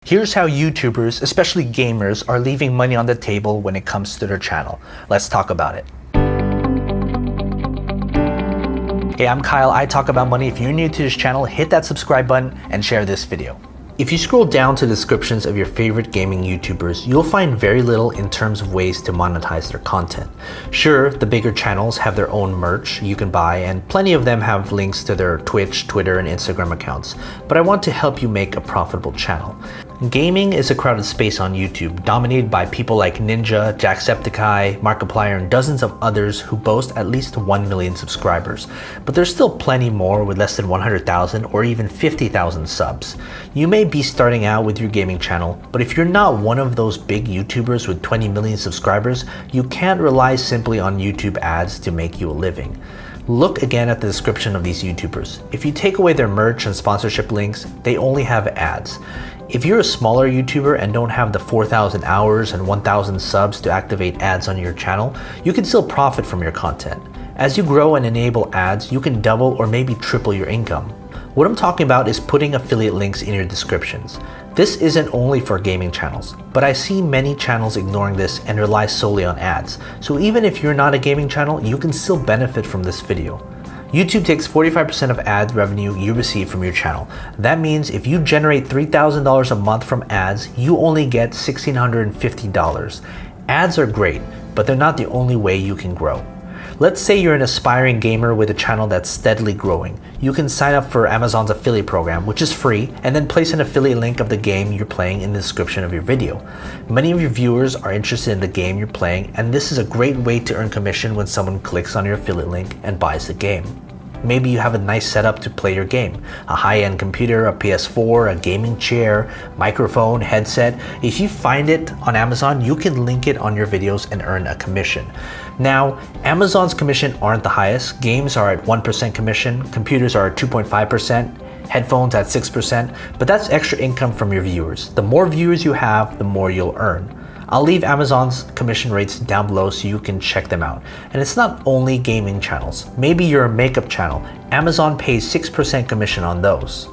Here's how YouTubers, especially gamers, are leaving money on the table when it comes to their channel. Let's talk about it. Hey, I'm Kyle. I talk about money. If you're new to this channel, hit that subscribe button and share this video. If you scroll down to the descriptions of your favorite gaming YouTubers, you'll find very little in terms of ways to monetize their content. Sure, the bigger channels have their own merch you can buy, and plenty of them have links to their Twitch, Twitter, and Instagram accounts, but I want to help you make a profitable channel. Gaming is a crowded space on YouTube, dominated by people like Ninja, Jacksepticeye, Markiplier, and dozens of others who boast at least 1 million subscribers. But there's still plenty more with less than 100,000 or even 50,000 subs. You may be starting out with your gaming channel, but if you're not one of those big YouTubers with 20 million subscribers, you can't rely simply on YouTube ads to make you a living. Look again at the description of these YouTubers. If you take away their merch and sponsorship links, they only have ads. If you're a smaller YouTuber and don't have the 4,000 hours and 1,000 subs to activate ads on your channel, you can still profit from your content. As you grow and enable ads, you can double or maybe triple your income. What I'm talking about is putting affiliate links in your descriptions. This isn't only for gaming channels, but I see many channels ignoring this and rely solely on ads. So even if you're not a gaming channel, you can still benefit from this video. YouTube takes 45% of ad revenue you receive from your channel. That means if you generate $3,000 a month from ads, you only get $1,650. Ads are great, but they're not the only way you can grow. Let's say you're an aspiring gamer with a channel that's steadily growing. You can sign up for Amazon's affiliate program, which is free, and then place an affiliate link of the game you're playing in the description of your video. Many of your viewers are interested in the game you're playing, and this is a great way to earn commission when someone clicks on your affiliate link and buys the game. Maybe you have a nice setup to play your game. A high-end computer, a PS4, a gaming chair, microphone, headset. If you find it on Amazon, you can link it on your videos and earn a commission. Now, Amazon's commission aren't the highest. Games are at 1% commission, computers are at 2.5%, headphones at 6%, but that's extra income from your viewers. The more viewers you have, the more you'll earn. I'll leave Amazon's commission rates down below so you can check them out. And it's not only gaming channels. Maybe you're a makeup channel. Amazon pays 6% commission on those.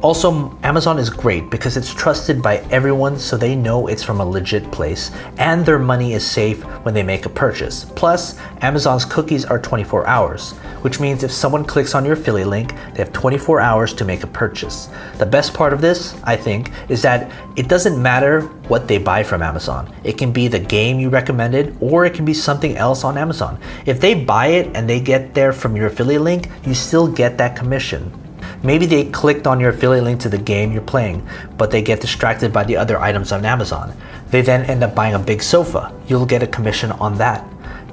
Also, Amazon is great because it's trusted by everyone, so they know it's from a legit place and their money is safe when they make a purchase. Plus, Amazon's cookies are 24 hours, which means if someone clicks on your affiliate link, they have 24 hours to make a purchase. The best part of this, I think, is that it doesn't matter what they buy from Amazon. It can be the game you recommended, or it can be something else on Amazon. If they buy it and they get there from your affiliate link, you still get that commission. Maybe they clicked on your affiliate link to the game you're playing, but they get distracted by the other items on Amazon. They then end up buying a big sofa. You'll get a commission on that.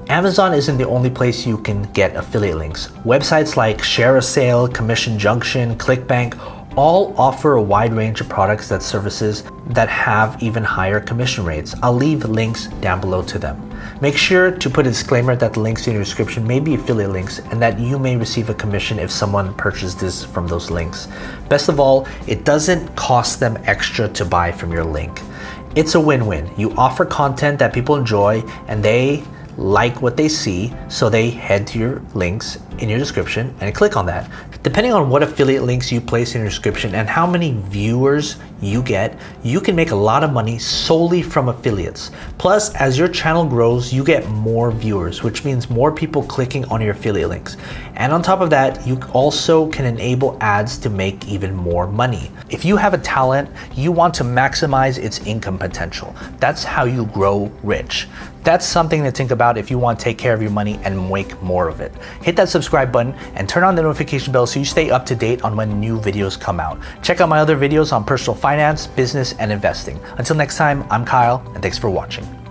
Amazon isn't the only place you can get affiliate links. Websites like Share a Sale, Commission Junction, ClickBank all offer a wide range of products and services that have even higher commission rates. I'll leave links down below to them. Make sure to put a disclaimer that the links in your description may be affiliate links and that you may receive a commission if someone purchases from those links. Best of all, it doesn't cost them extra to buy from your link. It's a win-win. You offer content that people enjoy and they like what they see, so they head to your links in your description and click on that. Depending on what affiliate links you place in your description and how many viewers you get, you can make a lot of money solely from affiliates. Plus, as your channel grows, you get more viewers, which means more people clicking on your affiliate links. And on top of that, you also can enable ads to make even more money. If you have a talent, you want to maximize its income potential. That's how you grow rich. That's something to think about if you want to take care of your money and make more of it. Hit that subscribe button and turn on the notification bell so you stay up to date on when new videos come out. Check out my other videos on personal finance, business, and investing. Until next time, I'm Kyle, and thanks for watching.